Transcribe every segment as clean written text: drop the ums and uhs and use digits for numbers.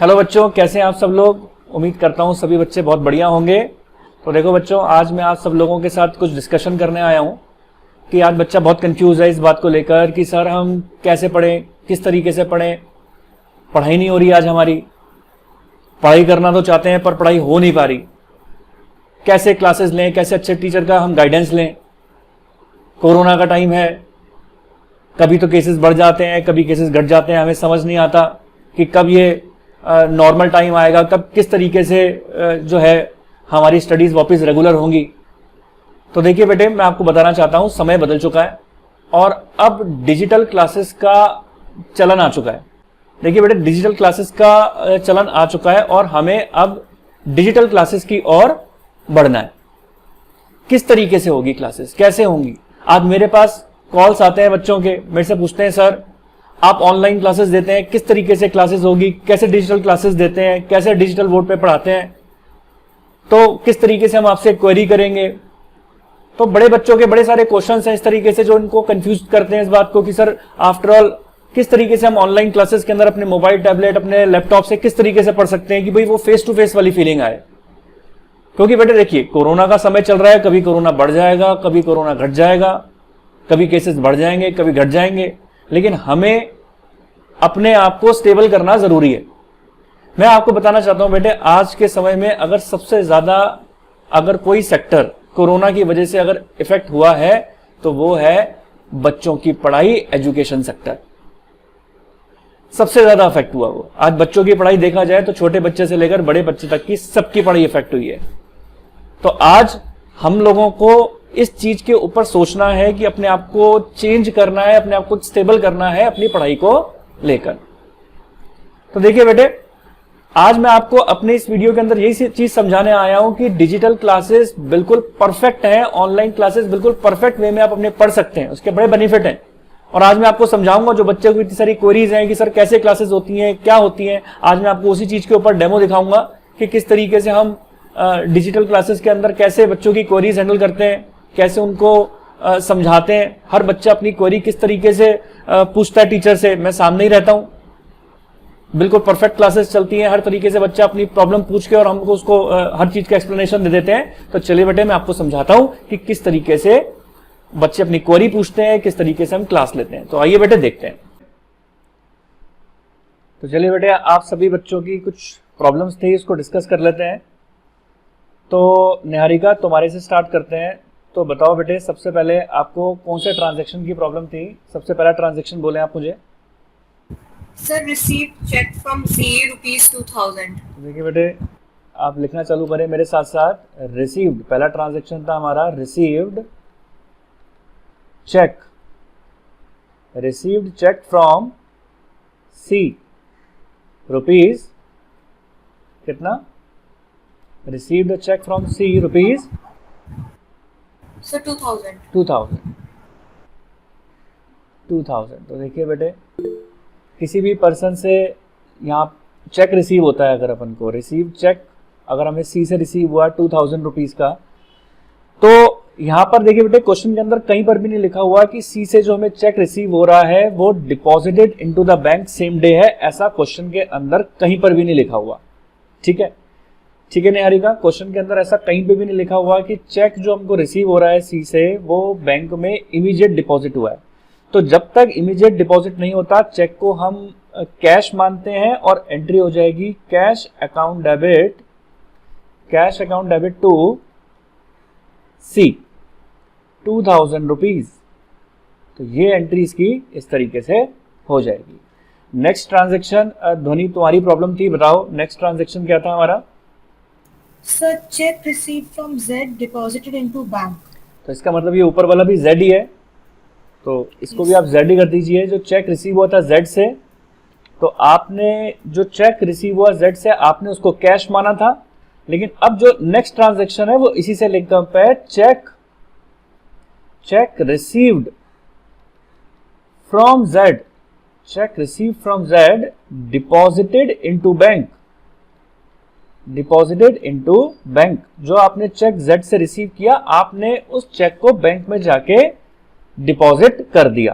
Hello बच्चों, कैसे हैं आप सब लोग। उम्मीद करता हूं सभी बच्चे बहुत बढ़िया होंगे। तो देखो बच्चों, आज मैं आप सब लोगों के साथ कुछ डिस्कशन करने आया हूं कि आज बच्चा बहुत कंफ्यूज है इस बात को लेकर कि सर हम कैसे पढ़ें, किस तरीके से पढ़ें। पढ़ाई नहीं हो रही आज हमारी, पढ़ाई करना तो चाहते हैं पर पढ़ाई हो नहीं पा रही। कैसे क्लासेस लें, कैसे अच्छे टीचर का हम गाइडेंस लें। कोरोना का टाइम है, कभी तो केसेस बढ़ जाते हैं, कभी केसेस घट जाते हैं। हमें समझ नहीं आता कि कब ये नॉर्मल टाइम आएगा, कब किस तरीके से जो है हमारी स्टडीज वापस रेगुलर होंगी। तो देखिए बेटे, मैं आपको बताना चाहता हूं समय बदल चुका है और अब डिजिटल क्लासेस का चलन आ चुका है। देखिए बेटे, डिजिटल क्लासेस का चलन आ चुका है और हमें अब डिजिटल क्लासेस की ओर बढ़ना है। किस तरीके से होगी क्लासेस, कैसे होंगी। आज मेरे पास कॉल्स आते हैं बच्चों के, मेरे से पूछते हैं सर आप ऑनलाइन क्लासेस देते हैं, किस तरीके से क्लासेस होगी, कैसे डिजिटल क्लासेस देते हैं, कैसे डिजिटल बोर्ड पे पढ़ाते हैं, तो किस तरीके से हम आपसे क्वेरी करेंगे। तो बड़े बच्चों के बड़े सारे क्वेश्चंस हैं इस तरीके से जो इनको कंफ्यूज करते हैं इस बात को कि सर आफ्टर ऑल किस तरीके से हम ऑनलाइन क्लासेस के अंदर अपने मोबाइल, टैबलेट, अपने लैपटॉप से किस तरीके से पढ़ सकते हैं कि भाई वो फेस टू फेस वाली फीलिंग आए। क्योंकि बेटे देखिए, कोरोना का समय चल रहा है, कभी कोरोना बढ़ जाएगा, कभी कोरोना घट जाएगा, कभी केसेस बढ़ जाएंगे, कभी घट जाएंगे, लेकिन हमें अपने आप को स्टेबल करना जरूरी है। मैं आपको बताना चाहता हूं बेटे, आज के समय में अगर सबसे ज्यादा अगर कोई सेक्टर कोरोना की वजह से अगर इफेक्ट हुआ है तो वो है बच्चों की पढ़ाई, एजुकेशन सेक्टर। सबसे ज्यादा इफेक्ट हुआ वो। आज बच्चों की पढ़ाई देखा जाए तो छोटे बच्चे से लेकर बड़े बच्चे तक की सबकी पढ़ाई इफेक्ट हुई है। तो आज हम लोगों को इस चीज के ऊपर सोचना है कि अपने आप को चेंज करना है, अपने आप को स्टेबल करना है अपनी पढ़ाई को लेकर। तो देखिए बेटे, आज मैं आपको अपने इस वीडियो के अंदर यही चीज समझाने आया हूं कि डिजिटल क्लासेस बिल्कुल परफेक्ट हैं, ऑनलाइन क्लासेस बिल्कुल परफेक्ट वे में आप अपने पढ़ सकते हैं, उसके बड़े बेनिफिट हैं। और आज मैं आपको समझाऊंगा जो बच्चों की इतनी सारी क्वेरीज हैं कि सर कैसे क्लासेस होती हैं, क्या होती हैं। आज मैं आपको उसी चीज के ऊपर डेमो दिखाऊंगा कि किस तरीके से हम डिजिटल क्लासेस के अंदर कैसे बच्चों की क्वेरीज हैंडल करते हैं, कैसे उनको समझाते हैं। हर बच्चा अपनी क्वेरी किस तरीके से पूछता है टीचर से, मैं सामने ही रहता हूं। बिल्कुल परफेक्ट क्लासेस चलती हैं, हर तरीके से बच्चा अपनी प्रॉब्लम पूछ के और हमको उसको हर चीज का एक्सप्लेनेशन दे देते हैं। तो चलिए बेटे, मैं आपको समझाता हूं कि किस तरीके से बच्चे अपनी क्वेरी पूछते हैं, किस तरीके से हम क्लास लेते हैं। तो आइए बेटे देखते हैं। तो चलिए बेटे, आप सभी बच्चों की कुछ प्रॉब्लम्स थी, इसको डिस्कस कर लेते हैं। तो निहारिका, तुम्हारे से स्टार्ट करते हैं। तो बताओ बेटे, सबसे पहले आपको कौन से ट्रांजैक्शन की प्रॉब्लम थी। सबसे पहला ट्रांजैक्शन बोले आप मुझे। Sir received cheque from CA ₹2000। देखिए बेटे, आप लिखना चालू करें मेरे साथ साथ। रिसीव्ड पहला ट्रांजैक्शन था हमारा, received cheque, received cheque from C rupees कितना, received cheque from C rupees sir 2000। 2000। तो देखिए बेटे, किसी भी पर्सन से यहाँ चेक रिसीव होता है, अगर अपन को रिसीव चेक अगर हमें सी से रिसीव हुआ 2000 रुपीज का, तो यहाँ पर देखिए बेटे, क्वेश्चन के अंदर कहीं पर भी नहीं लिखा हुआ कि सी से जो हमें चेक रिसीव हो रहा है वो deposited into the bank same day है। ऐसा क्वेश्चन के अंदर कहीं पर भी नहीं लिखा हुआ। ठीक है, ठीक है निहारिका, क्वेश्चन के अंदर ऐसा कहीं पे भी नहीं लिखा हुआ कि चेक जो हमको रिसीव हो रहा है सी से वो बैंक में इमीडिएट डिपॉजिट हुआ है। तो जब तक इमीडिएट डिपॉजिट नहीं होता, चेक को हम कैश मानते हैं और एंट्री हो जाएगी cash account debit to C 2000 rupees. तो ये एंट्री इसकी इस तरीके से हो जाएगी। नेक्स्ट ट्रांजेक्शन, ध्वनि तुम्हारी प्रॉब्लम थी, बताओ नेक्स्ट ट्रांजेक्शन क्या था हमारा। Sir check received from Z deposited into bank. तो इसका मतलब ये ऊपर वाला भी जेड ही है, तो इसको भी आप जेड ही कर दीजिए। जो चेक रिसीव हुआ था जेड से, तो आपने जो चेक रिसीव हुआ जेड से आपने उसको कैश माना था, लेकिन अब जो नेक्स्ट ट्रांजैक्शन है वो इसी से लिंक अप है। Check received from Z, check receive from Z deposited into bank, deposited into bank. जो आपने चेक जेड से रिसीव किया, आपने उस चेक को बैंक में जाके डिपॉजिट कर दिया।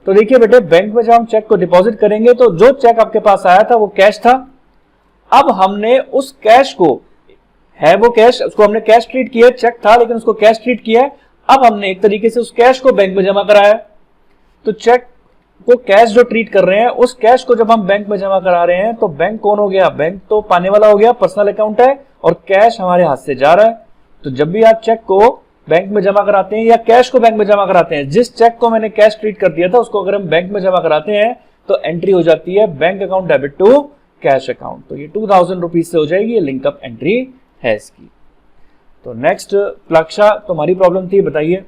तो देखिए बेटे, बैंक में जब हम चेक को डिपॉजिट करेंगे तो जो चेक आपके पास आया था वो कैश था, अब हमने उस कैश को, है वो कैश, उसको हमने कैश ट्रीट किया, चेक था लेकिन उसको कैश ट्रीट किया है। अब हमने एक तरीके से उस कैश को बैंक में जमा कराया। तो चेक को कैश जो ट्रीट कर रहे हैं, उस कैश को जब हम बैंक में जमा करा रहे हैं तो बैंक कौन हो गया, बैंक तो पाने वाला हो गया, पर्सनल अकाउंट है, और कैश हमारे हाथ से जा रहा है। तो जब भी आप चेक को बैंक में जमा कराते हैं या कैश को बैंक में जमा कराते हैं, जिस चेक को मैंने कैश ट्रीट कर दिया था उसको अगर हम बैंक में जमा कराते हैं तो एंट्री हो जाती है bank account debit to cash account. तो ये 2000 रुपीज से हो जाएगी, ये लिंकअप एंट्री है इसकी। तो नेक्स्ट प्लाक्षा, तुम्हारी प्रॉब्लम थी, बताइए।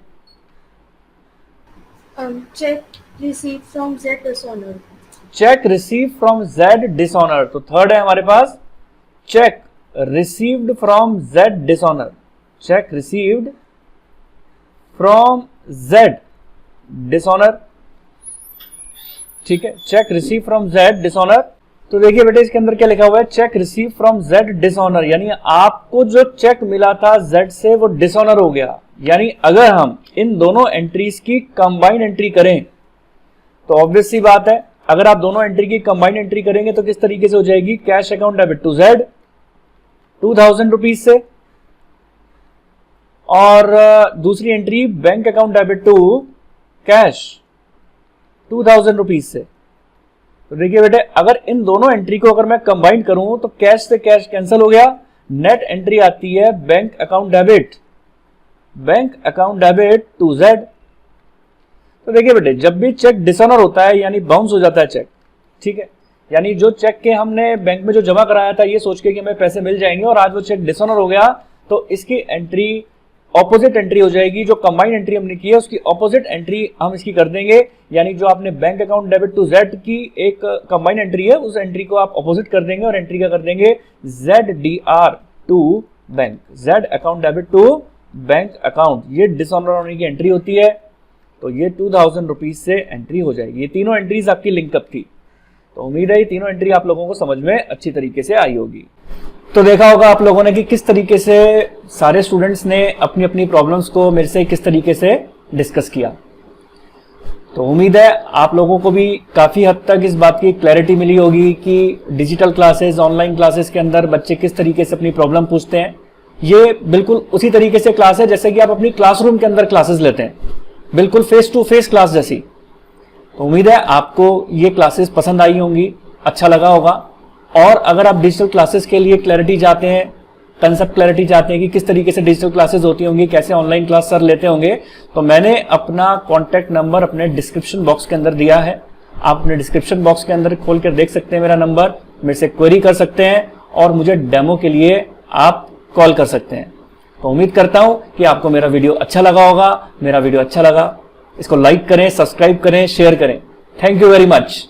Check received from Z dishonor. Cheque receive from Z dishonour, तो थर्ड है हमारे पास cheque received from Z dishonour. Cheque received from Z dishonour, ठीक है, cheque receive from Z dishonour. तो देखिए बेटे इसके अंदर क्या लिखा हुआ है, cheque receive from Z dishonour, यानी आपको जो चेक मिला था जेड से वो डिसऑनर हो गया। यानी अगर हम इन दोनों एंट्रीज की कंबाइंड एंट्री करें तो ऑब्वियस सी बात है, अगर आप दोनों एंट्री की कंबाइंड एंट्री करेंगे तो किस तरीके से हो जाएगी, cash account debit to Z 2000 rupees से, और दूसरी entry bank account debit to cash 2000 rupees से। तो देखिए बेटे अगर इन दोनों एंट्री को अगर मैं कंबाइन करूं तो कैश से कैश कैंसिल हो गया, नेट एंट्री आती है bank account debit to Z. तो देखिए बेटे जब भी चेक डिसऑनर होता है यानी बाउंस हो जाता है चेक, ठीक है, यानी जो चेक के हमने बैंक में जो जमा कराया था ये सोच के कि हमें पैसे मिल जाएंगे और आज वो चेक डिसऑनर हो गया, तो इसकी एंट्री ऑपोजिट एंट्री हो जाएगी। जो कंबाइंड एंट्री हमने की है उसकी ऑपोजिट एंट्री हम इसकी कर देंगे, यानी जो आपने bank account debit to Z की एक कंबाइंड एंट्री है उस एंट्री को आप ऑपोजिट कर देंगे और एंट्री क्या कर देंगे, ZDR to bank, Z account debit to bank account, ये डिसऑनर होने की एंट्री होती है। तो ये 2000 रुपीज से एंट्री हो जाएगी। ये तीनों एंट्रीज आपकी लिंकअप थी। तो उम्मीद है ये तीनों एंट्री आप लोगों को समझ में अच्छी तरीके से आई होगी। तो देखा होगा आप लोगों ने कि किस तरीके से सारे स्टूडेंट्स ने अपनी अपनी प्रॉब्लम्स को मेरे से किस तरीके से डिस्कस किया। तो उम्मीद है आप लोगों को भी काफी हद तक इस बात की क्लैरिटी मिली होगी कि डिजिटल क्लासेस, ऑनलाइन क्लासेस के अंदर बच्चे किस तरीके से अपनी प्रॉब्लम पूछते हैं। ये बिल्कुल उसी तरीके से क्लास है जैसे कि आप अपनी क्लासरूम के अंदर क्लासेस लेते हैं, बिल्कुल फेस टू फेस क्लास जैसी। तो उम्मीद है आपको ये क्लासेस पसंद आई होंगी, अच्छा लगा होगा। और अगर आप डिजिटल क्लासेस के लिए क्लैरिटी चाहते हैं, कंसेप्ट क्लैरिटी चाहते हैं कि किस तरीके से डिजिटल क्लासेस होती होंगी, कैसे ऑनलाइन क्लास सर लेते होंगे, तो मैंने अपना कॉन्टैक्ट नंबर अपने डिस्क्रिप्शन बॉक्स के अंदर दिया है। आप अपने डिस्क्रिप्शन बॉक्स के अंदर खोल कर देख सकते हैं मेरा नंबर, मेरे से क्वेरी कर सकते हैं और मुझे डेमो के लिए आप कॉल कर सकते हैं। तो उम्मीद करता हूं कि आपको मेरा वीडियो अच्छा लगा होगा। मेरा वीडियो अच्छा लगा इसको लाइक करें, सब्सक्राइब करें, शेयर करें। Thank you very much.